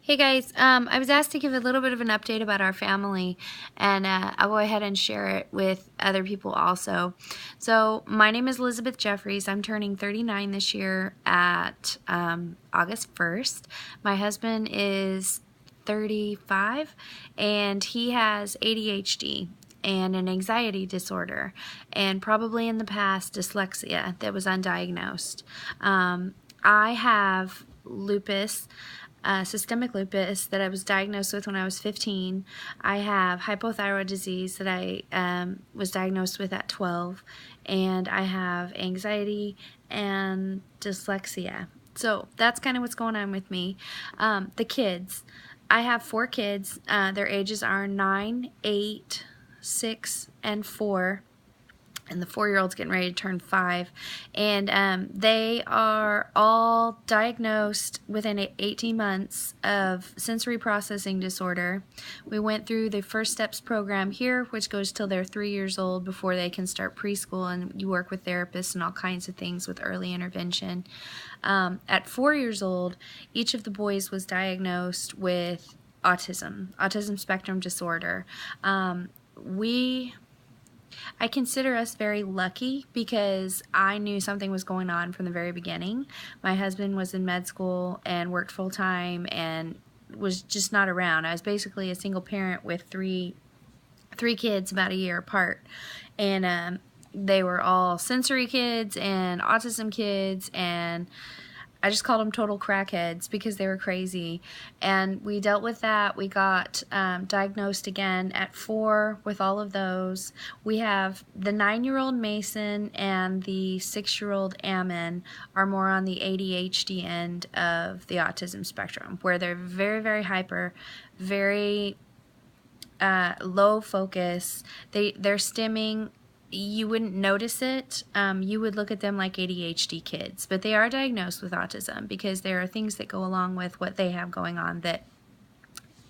Hey guys, I was asked to give a little bit of an update about our family, and I'll go ahead and share it with other people also. So, my name is Elizabeth Jeffries. I'm turning 39 this year at August 1st. My husband is 35, and he has ADHD and an anxiety disorder, and probably in the past dyslexia that was undiagnosed. I have lupus, systemic lupus that I was diagnosed with when I was 15. I have hypothyroid disease that I was diagnosed with at 12, and I have anxiety and dyslexia. So that's kind of what's going on with me. The kids. I have 4 kids. Their ages are 9, 8, 6, and 4. And the 4-year-old's getting ready to turn 5, and they are all diagnosed within 18 months of sensory processing disorder. We went through the First Steps program here, which goes till they're 3 years old before they can start preschool, and you work with therapists and all kinds of things with early intervention. At 4 years old, each of the boys was diagnosed with autism spectrum disorder. I consider us very lucky because I knew something was going on from the very beginning. My husband was in med school and worked full-time and was just not around. I was basically a single parent with three kids about a year apart. And they were all sensory kids and autism kids, and I just called them total crackheads because they were crazy. And we dealt with that. We got diagnosed again at 4 with all of those. We have the 9-year-old Mason and the 6-year-old Ammon are more on the ADHD end of the autism spectrum, where they're very, very hyper, very low focus. They're stimming. You wouldn't notice it. You would look at them like ADHD kids, but they are diagnosed with autism because there are things that go along with what they have going on that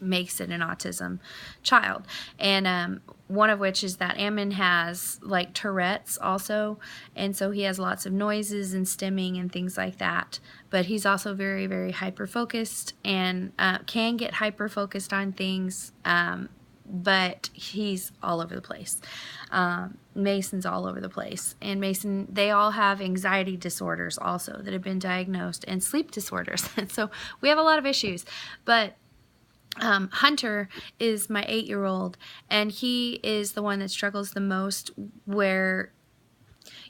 makes it an autism child. And one of which is that Ammon has like Tourette's also, and so he has lots of noises and stimming and things like that. But he's also very, very hyper focused and can get hyper focused on things. But he's all over the place. Mason's all over the place. And Mason, they all have anxiety disorders also that have been diagnosed, and sleep disorders. So we have a lot of issues. But Hunter is my 8-year-old, and he is the one that struggles the most, where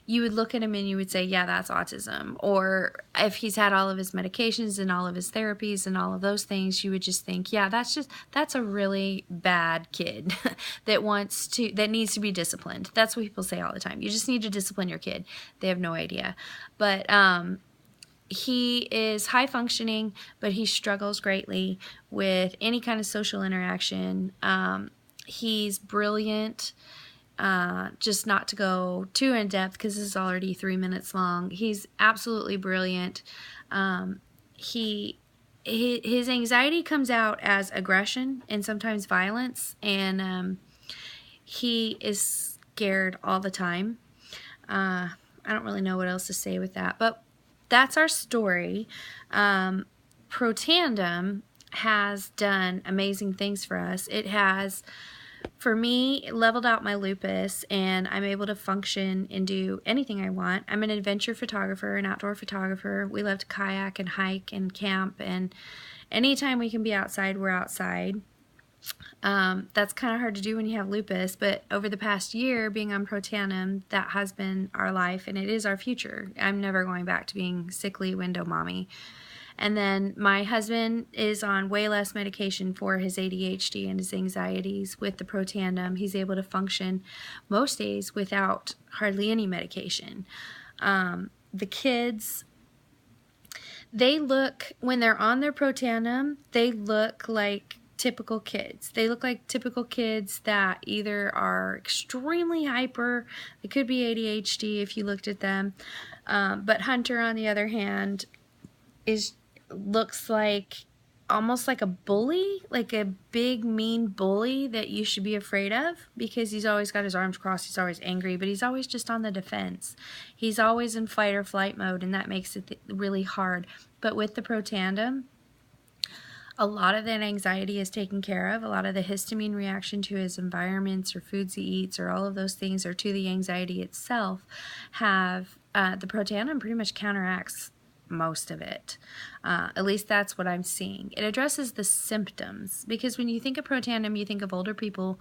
you would look at him and you would say, yeah, that's autism. Or if he's had all of his medications and all of his therapies and all of those things, you would just think, yeah, that's a really bad kid that needs to be disciplined. That's what people say all the time. You just need to discipline your kid. They have no idea. But he is high functioning, but he struggles greatly with any kind of social interaction. He's brilliant. Just not to go too in depth because this is already 3 minutes long. He's absolutely brilliant. His anxiety comes out as aggression and sometimes violence, and he is scared all the time. I don't really know what else to say with that, but that's our story. Protandim has done amazing things for us. It has, for me, leveled out my lupus, and I'm able to function and do anything I want. I'm an adventure photographer, an outdoor photographer. We love to kayak and hike and camp, and anytime we can be outside, we're outside. That's kind of hard to do when you have lupus, but over the past year, being on Protandim, that has been our life, and it is our future. I'm never going back to being sickly window mommy. And then my husband is on way less medication for his ADHD and his anxieties. With the Protandim, he's able to function most days without hardly any medication. The kids, when they're on their Protandim, they look like typical kids. They look like typical kids that either are extremely hyper, they could be ADHD if you looked at them, but Hunter, on the other hand, looks like almost like a bully, like a big mean bully that you should be afraid of, because he's always got his arms crossed, he's always angry, but he's always just on the defense. He's always in fight or flight mode, and that makes it really hard. But with the Protandim, A lot of that anxiety is taken care of. A lot of the histamine reaction to his environments or foods he eats or all of those things, or to the anxiety itself, have the Protandim pretty much counteracts most of it. At least that's what I'm seeing. It addresses the symptoms, because when you think of Protandim, you think of older people.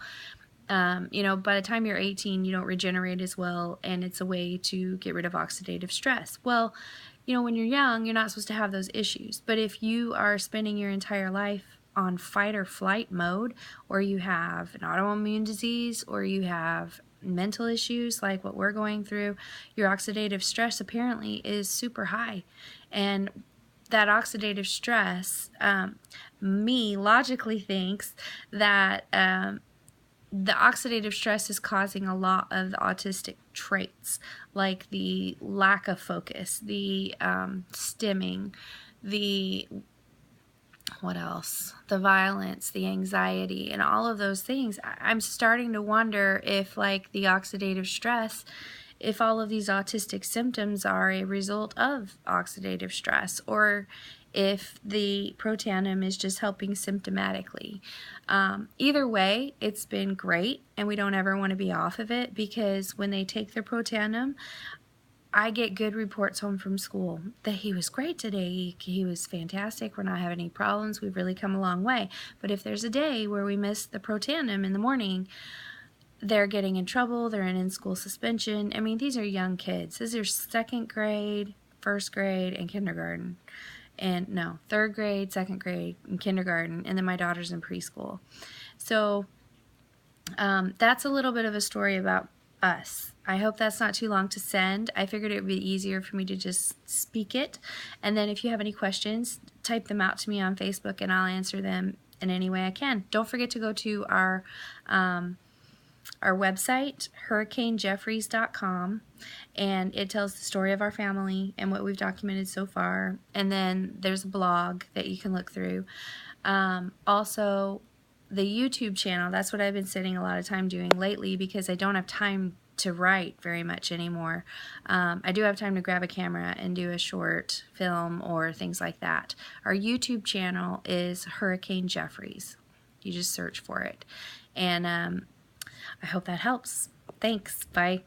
By the time you're 18, you don't regenerate as well, and it's a way to get rid of oxidative stress. Well, when you're young, you're not supposed to have those issues. But if you are spending your entire life on fight or flight mode, or you have an autoimmune disease, or you have mental issues like what we're going through, your oxidative stress apparently is super high. And that oxidative stress, me logically thinks that the oxidative stress is causing a lot of the autistic traits, like the lack of focus, the stimming, what else? The violence, the anxiety, and all of those things. I'm starting to wonder if, like, the oxidative stress, if all of these autistic symptoms are a result of oxidative stress, or if the Protandim is just helping symptomatically. Either way, it's been great, and we don't ever want to be off of it, because when they take their Protandim, I get good reports home from school that he was great today. He was fantastic. We're not having any problems. We've really come a long way. But if there's a day where we miss the Protandim in the morning, they're getting in trouble. They're in school suspension. I mean, these are young kids. These are second grade, first grade, and kindergarten. And no, third grade, second grade, and kindergarten. And then my daughter's in preschool. So that's a little bit of a story about us. I hope that's not too long to send. I figured it would be easier for me to just speak it. And then if you have any questions, type them out to me on Facebook, and I'll answer them in any way I can. Don't forget to go to our website, hurricanejeffries.com, and it tells the story of our family and what we've documented so far. And then there's a blog that you can look through. Also, the YouTube channel, that's what I've been spending a lot of time doing lately, because I don't have time to write very much anymore. I do have time to grab a camera and do a short film or things like that. Our YouTube channel is Hurricane Jeffries. You just search for it. And I hope that helps. Thanks. Bye.